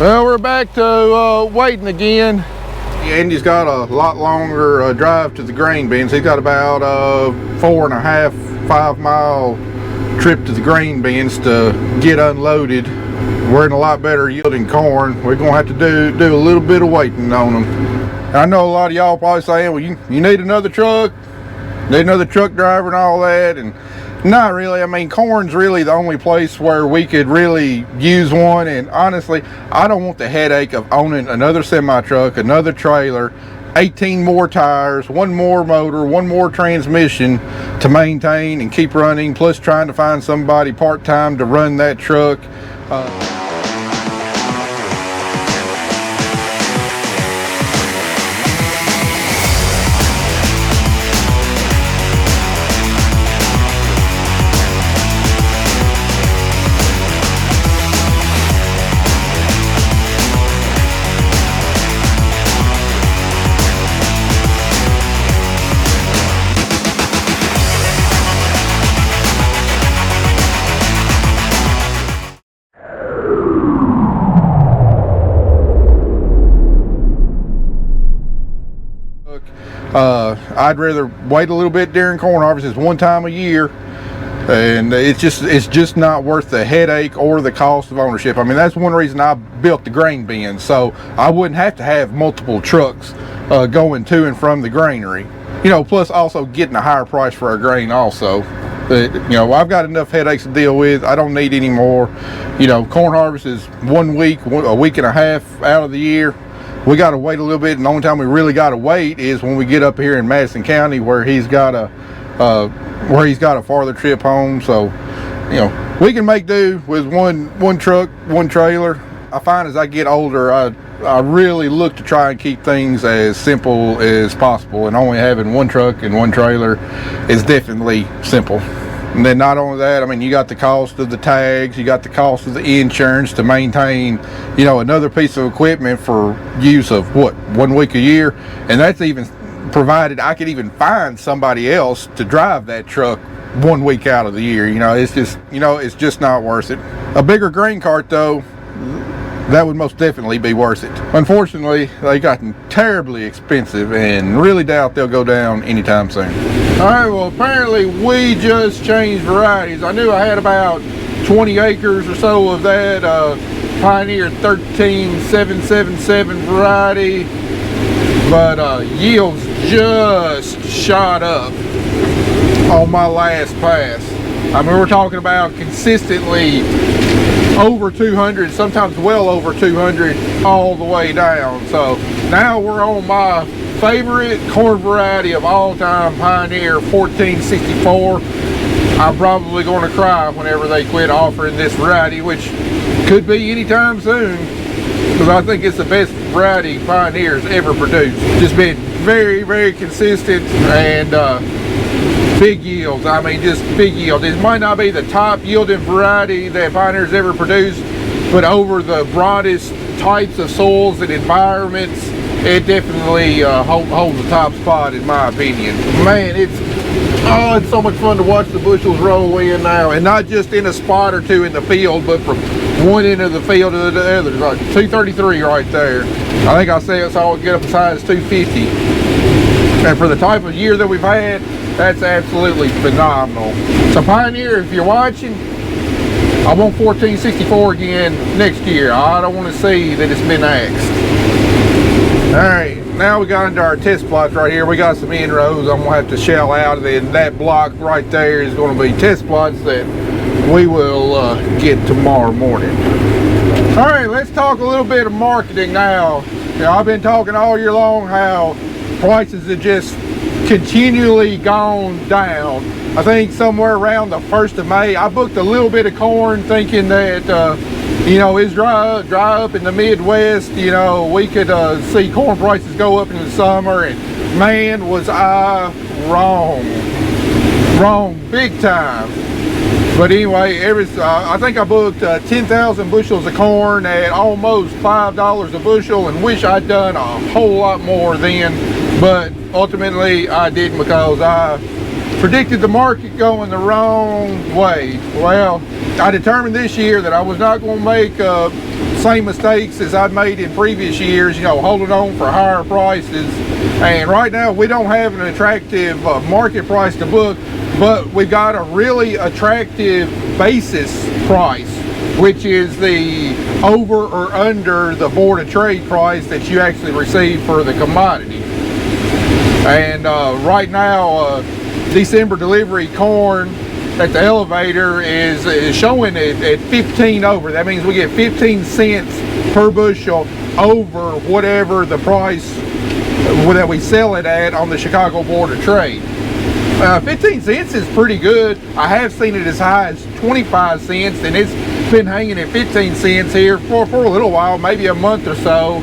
Well, we're back to waiting again. Andy's got a lot longer drive to the grain bins. He's got about 4.5, 5 mile trip to the grain bins to get unloaded. We're in a lot better yielding corn. We're gonna have to do a little bit of waiting on them. And I know a lot of y'all probably saying, well, you need another truck, need another truck driver and all that, and not really. I mean, corn's really the only place where we could really use one, and honestly, I don't want the headache of owning another semi-truck, another trailer, 18 more tires, one more motor, one more transmission to maintain and keep running, plus trying to find somebody part-time to run that truck. I'd rather wait a little bit during corn harvest. It's one time a year, and it's just not worth the headache or the cost of ownership. I mean, that's one reason I built the grain bin, so I wouldn't have to have multiple trucks going to and from the granary. You know, plus also getting a higher price for our grain also. You know, I've got enough headaches to deal with. I don't need any more. You know, corn harvest is 1 week, a week and a half out of the year. We got to wait a little bit, and the only time we really got to wait is when we get up here in Madison County, where he's got a farther trip home. So, you know, we can make do with one truck, one trailer. I find as I get older, I really look to try and keep things as simple as possible, and only having one truck and one trailer is definitely simple. And then not only that, I mean, you got the cost of the tags, you got the cost of the insurance to maintain, you know, another piece of equipment for use of what, 1 week a year, and that's even provided I could even find somebody else to drive that truck 1 week out of the year. You know, it's just not worth it. A bigger grain cart though, that would most definitely be worth it. Unfortunately, they've gotten terribly expensive, and really doubt they'll go down anytime soon. All right, well, apparently we just changed varieties. I knew I had about 20 acres or so of that Pioneer 13777 variety, but yields just shot up on my last pass. I mean, we're talking about consistently over 200, sometimes well over 200 all the way down. So now we're on my favorite corn variety of all time, Pioneer 1464. I'm probably going to cry whenever they quit offering this variety, which could be anytime soon, because I think it's the best variety Pioneer's ever produced. Just been very, very consistent, and big yields. I mean, just big yield. It might not be the top yielding variety that Pioneer's ever produced, but over the broadest types of soils and environments, it definitely holds the top spot in my opinion. Man, it's so much fun to watch the bushels roll in now, and not just in a spot or two in the field, but from one end of the field to the other. Like 233 right there. I think I saw it get up as high as 250. And for the type of year that we've had, that's absolutely phenomenal. So Pioneer, if you're watching, I want 1464 again next year. I don't want to see that it's been axed. All right, now we got into our test plots right here. We got some inrows I'm gonna have to shell out, and then that block right there is going to be test plots that we will get tomorrow morning. All right, let's talk a little bit of marketing now. You know, I've been talking all year long how prices have just continually gone down. I think somewhere around the 1st of May, I booked a little bit of corn thinking that you know, it's dry up in the Midwest. You know, we could see corn prices go up in the summer, and man, was I wrong big time. But anyway, I think I booked 10,000 bushels of corn at almost $5 a bushel, and wish I'd done a whole lot more then, but ultimately I didn't, because I predicted the market going the wrong way. Well, I determined this year that I was not going to make same mistakes as I've made in previous years, you know, holding on for higher prices. And right now we don't have an attractive market price to book, but we've got a really attractive basis price, which is the over or under the Board of Trade price that you actually receive for the commodity. And right now, December delivery corn at the elevator is showing it at 15 over. That means we get 15 cents per bushel over whatever the price that we sell it at on the Chicago Board of Trade. 15 cents is pretty good. I have seen it as high as 25 cents, and it's been hanging at 15 cents here for a little while, maybe a month or so.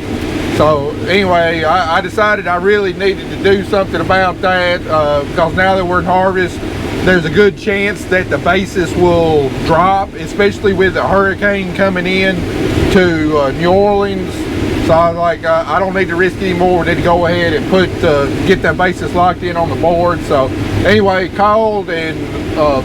So anyway, I decided I really needed to do something about that, because now that we're in harvest, there's a good chance that the basis will drop, especially with the hurricane coming in to New Orleans. So I was like, I don't need to risk anymore. We need to go ahead and get that basis locked in on the board. So anyway, called and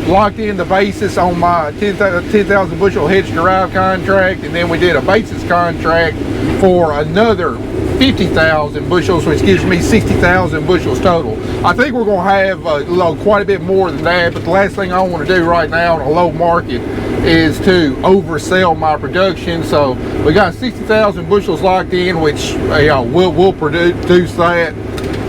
locked in the basis on my 10,000 bushel hedge derived contract, and then we did a basis contract for another 50,000 bushels, which gives me 60,000 bushels total. I think we're going to have quite a bit more than that, but the last thing I want to do right now in a low market is to oversell my production. So we got 60,000 bushels locked in, which we'll produce that.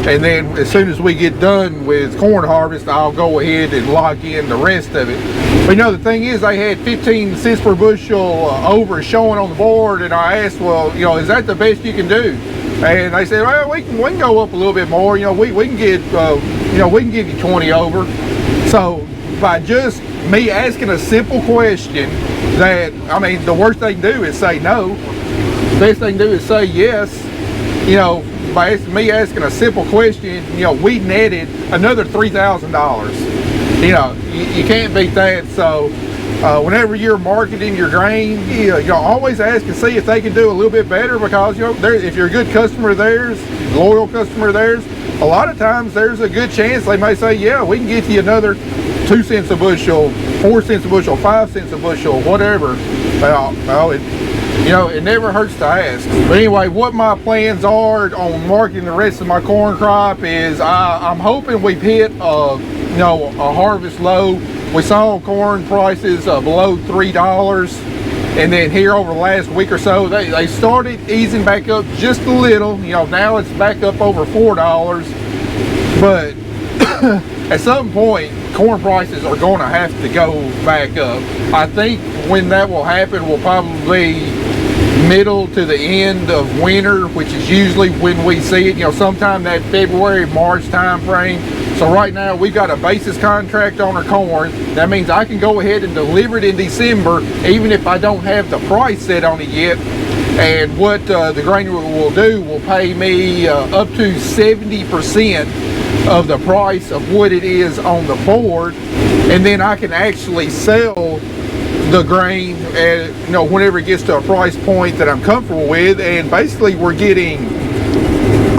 And then as soon as we get done with corn harvest, I'll go ahead and lock in the rest of it. But you know, the thing is, they had 15 cents per bushel over showing on the board, and I asked, well, you know, is that the best you can do? And they said, well, we can go up a little bit more. You know, we can get, we can give you 20 over. So by just me asking a simple question, that, I mean, the worst they can do is say no. The best they can do is say yes. You know, by me asking a simple question, you know, we netted another $3,000. You know, you can't beat that. So whenever you're marketing your grain, you always ask and see if they can do a little bit better, because, you know, if you're a good customer of theirs, loyal customer of theirs, a lot of times there's a good chance they may say, yeah, we can get you another 2 cents a bushel, 4 cents a bushel, 5 cents a bushel, whatever. Well, it never hurts to ask. But anyway, what my plans are on marketing the rest of my corn crop is I'm hoping we've hit a harvest low. We saw corn prices below $3, and then here over the last week or so, they started easing back up just a little. You know, now it's back up over $4, but at some point, corn prices are going to have to go back up. I think when that will happen will probably middle to the end of winter, which is usually when we see it, you know, sometime that February, March time frame. So right now we've got a basis contract on our corn. That means I can go ahead and deliver it in December, even if I don't have the price set on it yet. And what the grain will do will pay me up to 70% of the price of what it is on the board, and then I can actually sell the grain at, you know, whenever it gets to a price point that I'm comfortable with. And basically we're getting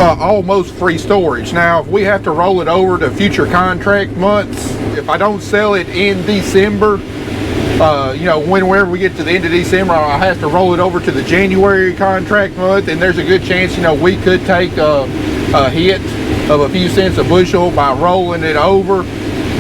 almost free storage. Now if we have to roll it over to future contract months, if I don't sell it in December, whenever we get to the end of December, I have to roll it over to the January contract month, and there's a good chance, you know, we could take a hit of a few cents a bushel by rolling it over.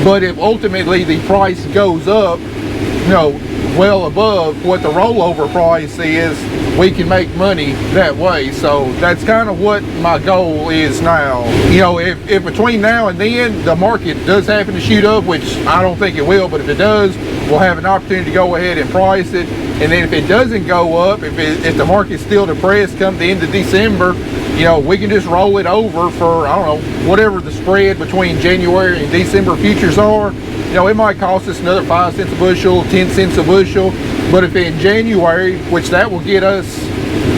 But if ultimately the price goes up, you know, well above what the rollover price is, we can make money that way. So that's kind of what my goal is now. You know, if between now and then the market does happen to shoot up, which I don't think it will, but if it does, we'll have an opportunity to go ahead and price it. And then if it doesn't go up, if the market's still depressed come the end of December, you know, we can just roll it over for, I don't know, whatever the spread between January and December futures are. You know, it might cost us another 5 cents a bushel, 10 cents a bushel. But if in January, which that will get us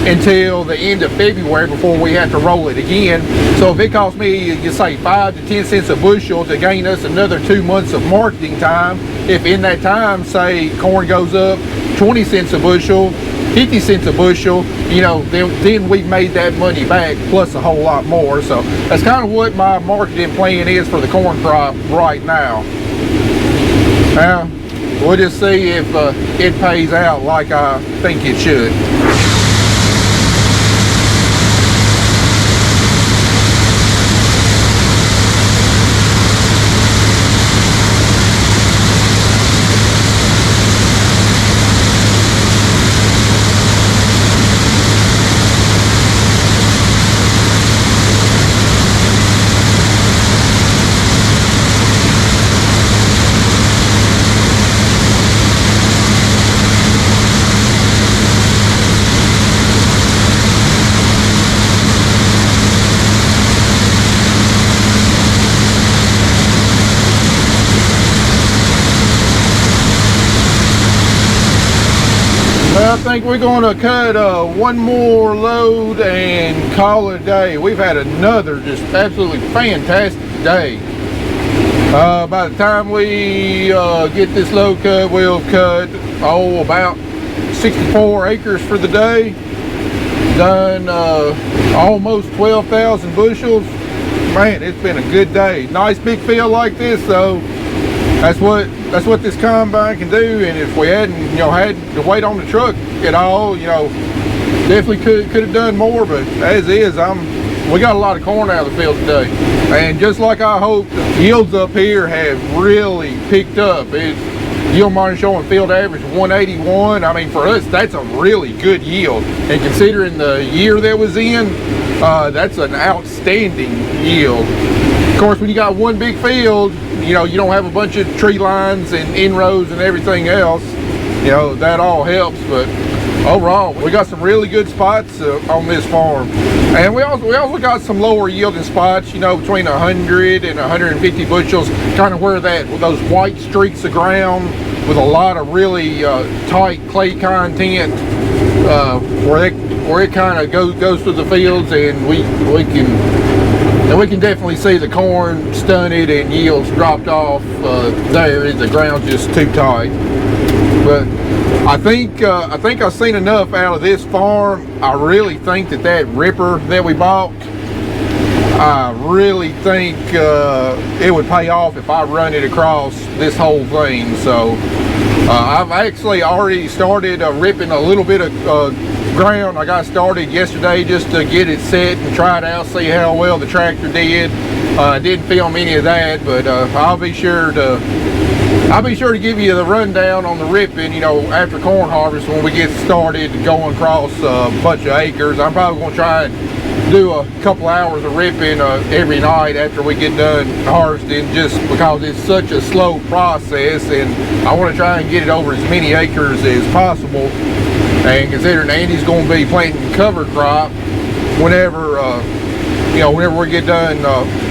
until the end of February before we have to roll it again. So if it costs me, you say 5 to 10 cents a bushel to gain us another 2 months of marketing time, if in that time, say, corn goes up 20 cents a bushel, 50 cents a bushel, you know, then we've made that money back plus a whole lot more. So that's kind of what my marketing plan is for the corn crop right now. Now, we'll just see if it pays out like I think it should. I think we're going to cut one more load and call it a day. We've had another just absolutely fantastic day. By the time we get this load cut, we'll cut about 64 acres for the day. Done almost 12,000 bushels. Man, it's been a good day. Nice big field like this, though. That's what this combine can do. And if we hadn't, had to wait on the truck at all, definitely could have done more. But as is, we got a lot of corn out of the field today. And just like I hoped, the yields up here have really picked up. Yield monitor showing field average 181. I mean, for us, that's a really good yield. And considering the year that was in, that's an outstanding yield. Of course, when you got one big field, you don't have a bunch of tree lines and inrows and everything else, that all helps. But overall, we got some really good spots on this farm. And we also got some lower yielding spots, between 100 and 150 bushels, kind of where those white streaks of ground with a lot of really tight clay content, where it kind of goes through the fields, and we can definitely see the corn stunted and yields dropped off there. The ground's just too tight. But I think I've seen enough out of this farm. I really think that ripper that we bought, I really think it would pay off if I run it across this whole thing. So I've actually already started ripping a little bit of ground. I got started yesterday just to get it set and try it out, see how well the tractor did. I didn't film any of that, but I'll be sure to give you the rundown on the ripping, after corn harvest when we get started going across a bunch of acres. I'm probably going to try and do a couple hours of ripping every night after we get done harvesting, just because it's such a slow process, and I want to try and get it over as many acres as possible. And considering Andy's going to be planting cover crop whenever we get done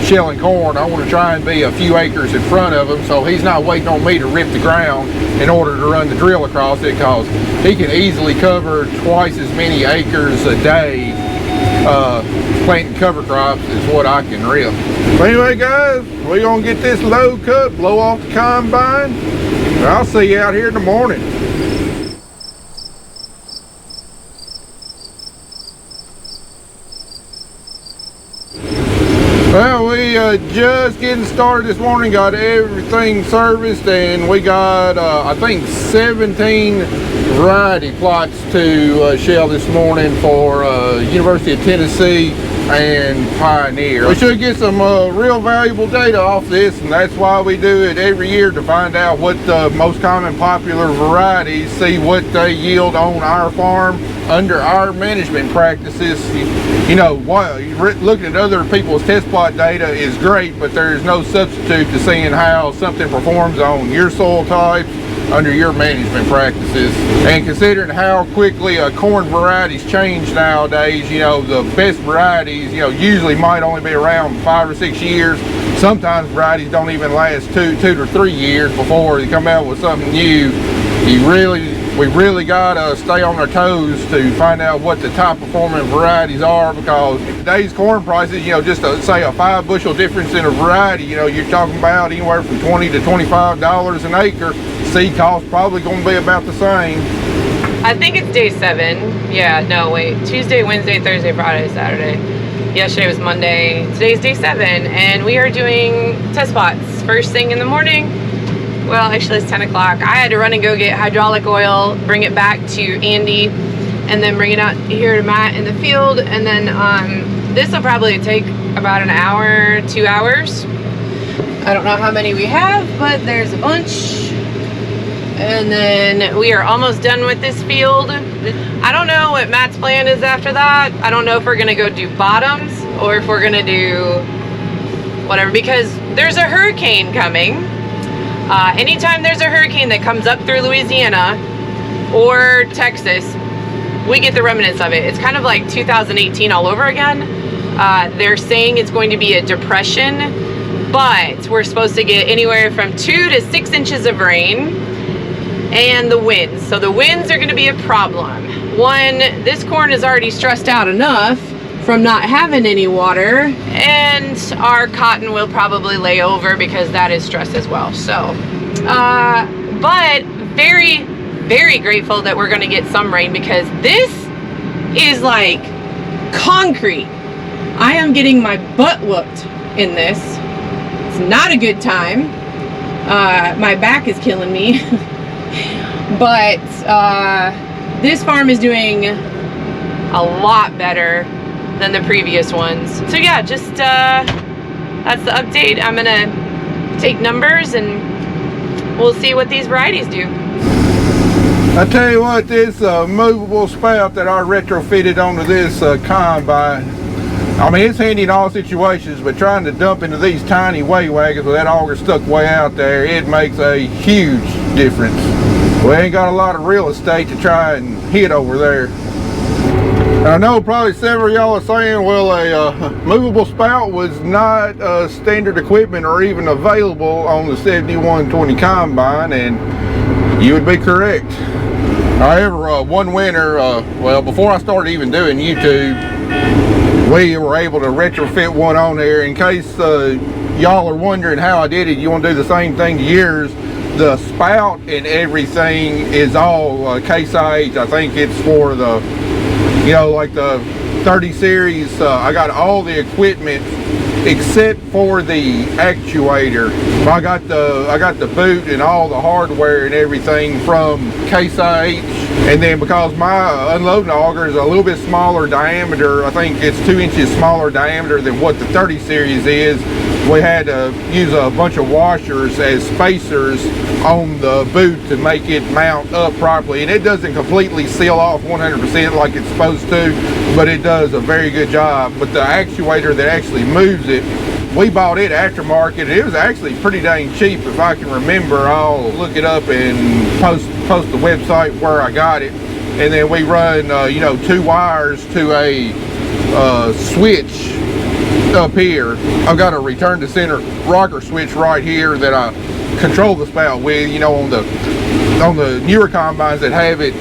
shelling corn, I want to try and be a few acres in front of him, so he's not waiting on me to rip the ground in order to run the drill across it, because he can easily cover twice as many acres a day planting cover crops is what I can rip. So anyway, guys, we're going to get this load cut, blow off the combine, and I'll see you out here in the morning. Well, we just getting started this morning, got everything serviced, and we got I think 17 variety plots to shell this morning for University of Tennessee and Pioneer. We should get some real valuable data off this, and that's why we do it every year, to find out what the most common popular varieties, see what they yield on our farm under our management practices. Looking at other people's test plot data is great, but there's no substitute to seeing how something performs on your soil types under your management practices. And considering how quickly corn varieties change nowadays, the best varieties, usually might only be around 5 or 6 years. Sometimes varieties don't even last 2 to 3 years before they come out with something new. We really gotta stay on our toes to find out what the top performing varieties are, because today's corn prices, just say a 5 bushel difference in a variety, you're talking about anywhere from $20 to $25 an acre. Seed cost probably going to be about the same. I think it's day 7. Yeah, no, wait. Tuesday, Wednesday, Thursday, Friday, Saturday. Yesterday was Monday. Today's day 7, and we are doing test plots first thing in the morning. Well, actually it's 10 o'clock. I had to run and go get hydraulic oil, bring it back to Andy, and then bring it out here to Matt in the field. And then this will probably take about an hour, 2 hours. I don't know how many we have, but there's a bunch. And then we are almost done with this field. I don't know what Matt's plan is after that. I don't know if we're gonna go do bottoms or if we're gonna do whatever, because there's a hurricane coming. Anytime there's a hurricane that comes up through Louisiana or Texas, we get the remnants of it. It's kind of like 2018 all over again. They're saying it's going to be a depression, but we're supposed to get anywhere from 2 to 6 inches of rain. and the winds. So the winds are going to be a problem. One, this corn is already stressed out enough from not having any water, and our cotton will probably lay over because that is stressed as well. So, but very, very grateful that we're going to get some rain, because this is like concrete. I am getting my butt whooped in this. It's not a good time. My back is killing me. But this farm is doing a lot better than the previous ones. So yeah, just that's the update. I'm gonna take numbers and we'll see what these varieties do. I tell you what, this movable spout that I retrofitted onto this combine, I mean, it's handy in all situations, but trying to dump into these tiny way wagons with that auger stuck way out there, it makes a huge difference. We ain't got a lot of real estate to try and hit over there. And I know probably several of y'all are saying, well, a movable spout was not standard equipment or even available on the 7120 combine, and you would be correct. However, one winter, well, before I started even doing YouTube, we were able to retrofit one on there. In case y'all are wondering how I did it, you want to do the same thing to yours. The spout and everything is all Case IH. I think it's for the, you know, like the 30 series. I got all the equipment except for the actuator. I got the boot and all the hardware and everything from Case IH. And then because my unloading auger is a little bit smaller diameter, I think it's 2 inches smaller diameter than what the 30 series is, we had to use a bunch of washers as spacers on the boot to make it mount up properly. And it doesn't completely seal off 100% like it's supposed to, but it does a very good job. But the actuator that actually moves it, we bought it aftermarket. It was actually pretty dang cheap. If I can remember, I'll look it up and post the website where I got it. And then we run, you know, 2 wires to a switch up here. I've got a return to center rocker switch right here that I control the spout with. You know, on the newer combines that have it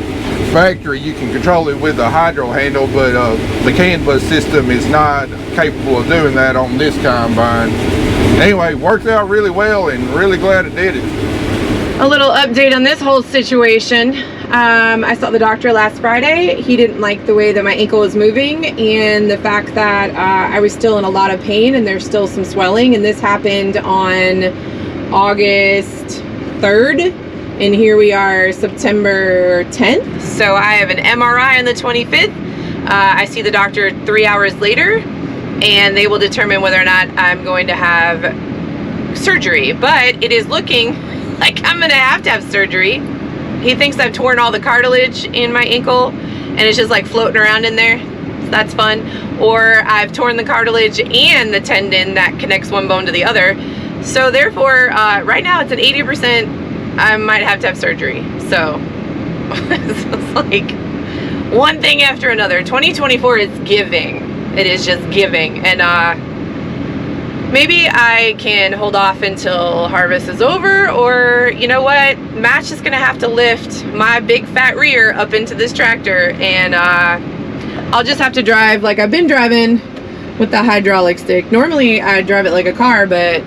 factory, you can control it with a hydro handle, but the CAN bus system is not capable of doing that on this combine. Anyway, works out really well and really glad it did it. A little update on this whole situation. I saw the doctor last Friday. He didn't like the way that my ankle was moving and the fact that I was still in a lot of pain and there's still some swelling, and this happened on August 3rd. And here we are, September 10th. So I have an MRI on the 25th. I see the doctor 3 hours later, and they will determine whether or not I'm going to have surgery. But it is looking like I'm gonna have to have surgery. He thinks I've torn all the cartilage in my ankle, and it's just like floating around in there. So that's fun. Or I've torn the cartilage and the tendon that connects one bone to the other. So therefore, right now it's at 80%. I might have to have surgery. So it's like one thing after another. 2024 is giving. It is just giving. And maybe I can hold off until harvest is over, or you know what? Matt's just gonna have to lift my big fat rear up into this tractor, and I'll just have to drive like I've been driving with the hydraulic stick. Normally I drive it like a car, but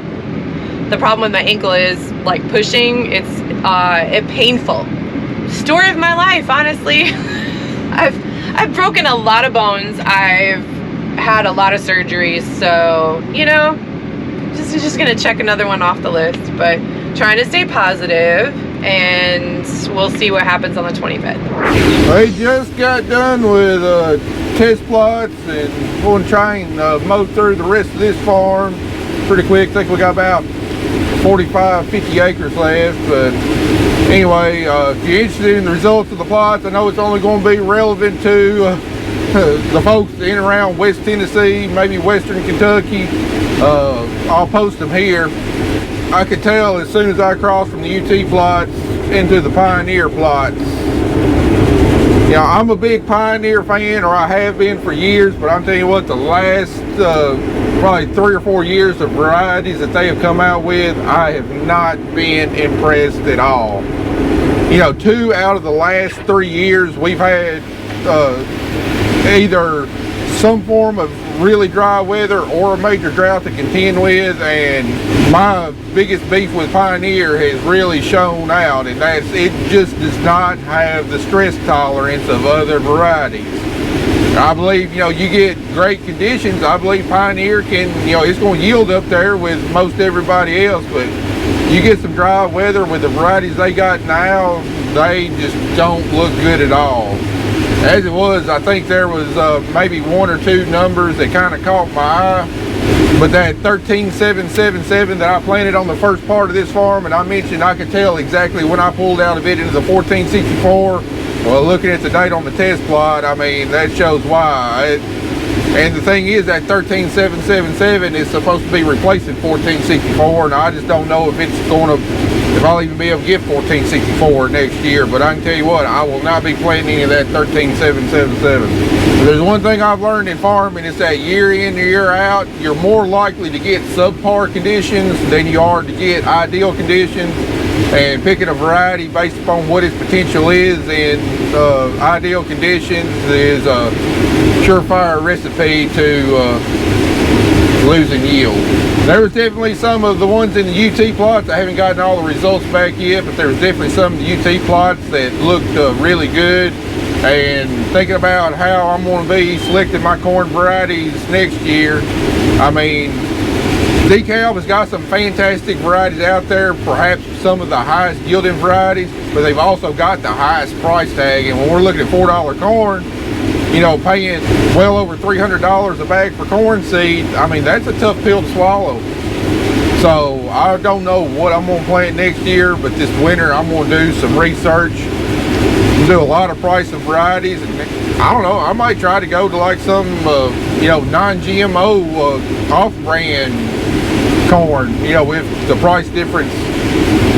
the problem with my ankle is like pushing. It's painful. Story of my life, honestly. I've broken a lot of bones. I've had a lot of surgeries, so you know, just gonna check another one off the list. But trying to stay positive, and we'll see what happens on the 25th. We just got done with test plots, and we'll try and mow through the rest of this farm pretty quick. I think we got about 45-50 acres left. But anyway, if you're interested in the results of the plots, I know it's only going to be relevant to the folks in and around West Tennessee, maybe Western Kentucky. I'll post them here. I could tell as soon as I crossed from the UT plots into the Pioneer plots. You know, I'm a big Pioneer fan, or I have been for years, but I'm telling you what, the last probably 3 or 4 years of varieties that they have come out with, I have not been impressed at all. You know, 2 out of the last 3 years we've had either some form of really dry weather or a major drought to contend with, and my biggest beef with Pioneer has really shown out, and that's it just does not have the stress tolerance of other varieties. I believe, you know, you get great conditions. I believe Pioneer can, you know, it's going to yield up there with most everybody else, but you get some dry weather with the varieties they got now, they just don't look good at all. As it was, I think there was maybe 1 or 2 numbers that kind of caught my eye, but that 13777 that I planted on the first part of this farm, and I mentioned I could tell exactly when I pulled out of it into the 1464. Well, looking at the date on the test plot, I mean, that shows why. And the thing is, that 13777 is supposed to be replacing 1464, and I just don't know if it's going to, if I'll even be able to get 1464 next year. But I can tell you what, I will not be planting any of that 13777. There's one thing I've learned in farming, is that year in and year out, you're more likely to get subpar conditions than you are to get ideal conditions. And picking a variety based upon what its potential is in ideal conditions is a surefire recipe to losing yield. There was definitely some of the ones in the UT plots. I haven't gotten all the results back yet, but there was definitely some of the UT plots that looked really good. And thinking about how I'm going to be selecting my corn varieties next year, I mean, DeKalb has got some fantastic varieties out there, perhaps some of the highest yielding varieties, but they've also got the highest price tag. And when we're looking at $4 corn, you know, paying well over $300 a bag for corn seed, I mean, that's a tough pill to swallow. So I don't know what I'm going to plant next year, but this winter I'm going to do some research, do a lot of price of varieties, and I don't know, I might try to go to like some you know, non-GMO off-brand corn, you know, if the price difference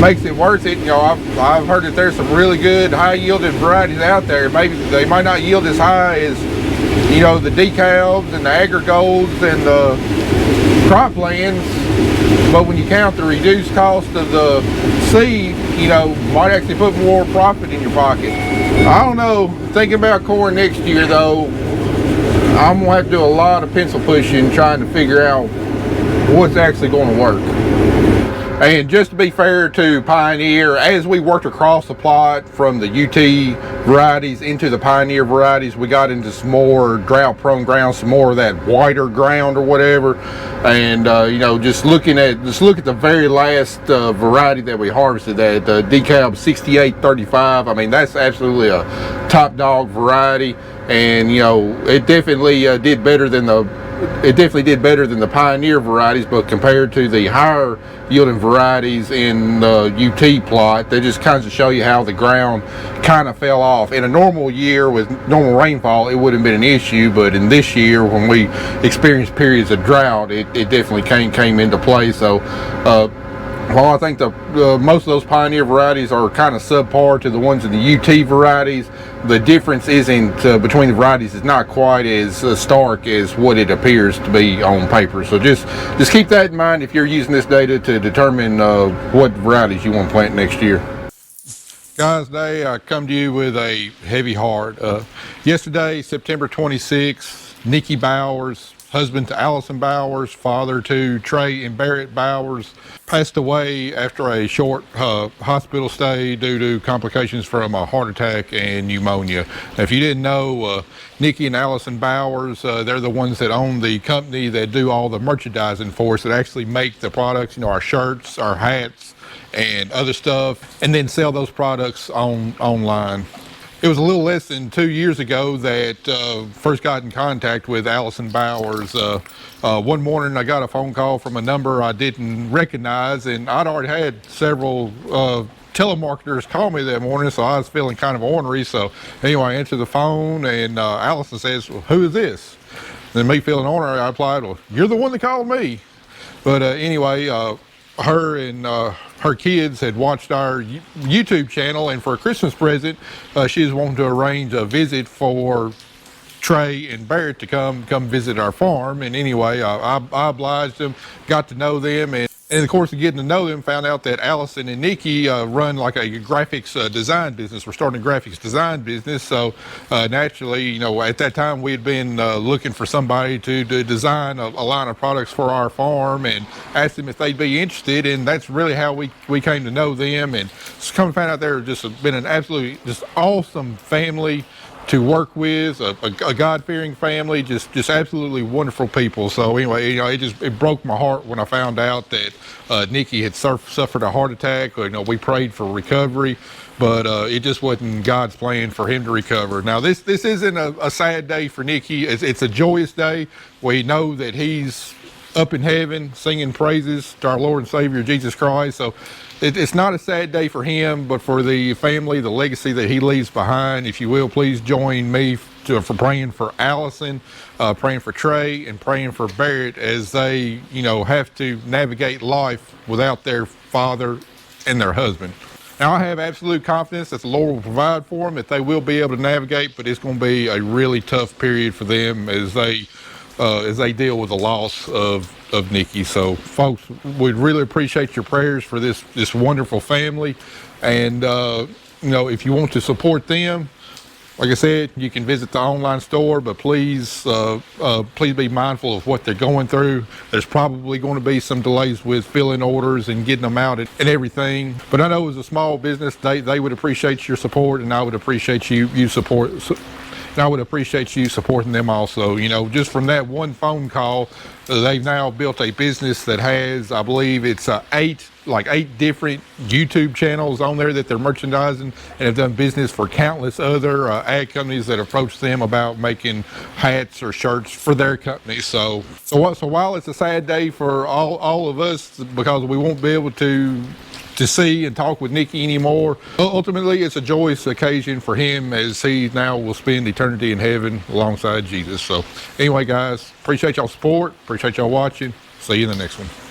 makes it worth it. You know, I've heard that there's some really good high yielding varieties out there. Maybe they might not yield as high as, you know, the DeKalbs and the AgriGolds and the croplands, but when you count the reduced cost of the seed, you know, might actually put more profit in your pocket. I don't know, thinking about corn next year though, I'm gonna have to do a lot of pencil pushing trying to figure out what's actually going to work. And just to be fair to Pioneer, as we worked across the plot from the UT varieties into the Pioneer varieties, we got into some more drought prone ground, some more of that whiter ground or whatever. And you know, just look at the very last variety that we harvested, that DeKalb 6835. I mean, that's absolutely a top dog variety, and you know, it definitely did better than the Pioneer varieties, but compared to the higher yielding varieties in the UT plot, they just kind of show you how the ground kind of fell off. In a normal year with normal rainfall, it wouldn't have been an issue, but in this year when we experienced periods of drought, it definitely came into play. So while I think most of those Pioneer varieties are kind of subpar to the ones in the UT varieties, the difference isn't between the varieties is not quite as stark as what it appears to be on paper. So just keep that in mind if you're using this data to determine what varieties you want to plant next year. Guys, today I come to you with a heavy heart. Yesterday, September 26th, Nikki Bowers, husband to Allison Bowers, father to Trey and Barrett Bowers, passed away after a short hospital stay due to complications from a heart attack and pneumonia. Now, if you didn't know, Nikki and Allison Bowers, they're the ones that own the company that do all the merchandising for us, that actually make the products, you know, our shirts, our hats, and other stuff, and then sell those products online. It was a little less than 2 years ago that first got in contact with Allison Bowers. One morning I got a phone call from a number I didn't recognize, and I'd already had several telemarketers call me that morning, so I was feeling kind of ornery. So anyway, I answered the phone, and Allison says, "Well, who is this?" And me feeling ornery, I replied, "Well, you're the one that called me." But anyway, her and her kids had watched our YouTube channel, and for a Christmas present, she was wanting to arrange a visit for Trey and Barrett to come visit our farm. And anyway, I obliged them, got to know them, And in the course of getting to know them, found out that Allison and Nikki run like a graphics design business. We're starting a graphics design business. So naturally, you know, at that time we had been looking for somebody to design a line of products for our farm, and asked them if they'd be interested. And that's really how we came to know them. And just come to find out they're just been an absolutely just awesome family to work with, a God-fearing family, just absolutely wonderful people. So anyway, you know, it broke my heart when I found out that Nikki had suffered a heart attack. You know, we prayed for recovery, but it just wasn't God's plan for him to recover. Now this isn't a sad day for Nikki. It's a joyous day. We know that he's up in heaven singing praises to our Lord and Savior Jesus Christ. So it's not a sad day for him, but for the family, the legacy that he leaves behind. If you will, please join me for praying for Allison, praying for Trey, and praying for Barrett as they, you know, have to navigate life without their father and their husband. Now, I have absolute confidence that the Lord will provide for them, that they will be able to navigate, but it's going to be a really tough period for them as they deal with the loss of Nikki. So folks, we'd really appreciate your prayers for this wonderful family. And you know, if you want to support them, like I said, you can visit the online store, but please be mindful of what they're going through. There's probably going to be some delays with filling orders and getting them out and everything. But I know as a small business, they would appreciate your support, and I would appreciate you supporting them also. You know, just from that one phone call, they've now built a business that has, I believe it's eight different YouTube channels on there that they're merchandising, and have done business for countless other ad companies that approach them about making hats or shirts for their company. So while it's a sad day for all of us because we won't be able to see and talk with Nikki anymore, ultimately it's a joyous occasion for him as he now will spend eternity in heaven alongside Jesus. So anyway, guys, appreciate y'all support, appreciate y'all watching. See you in the next one.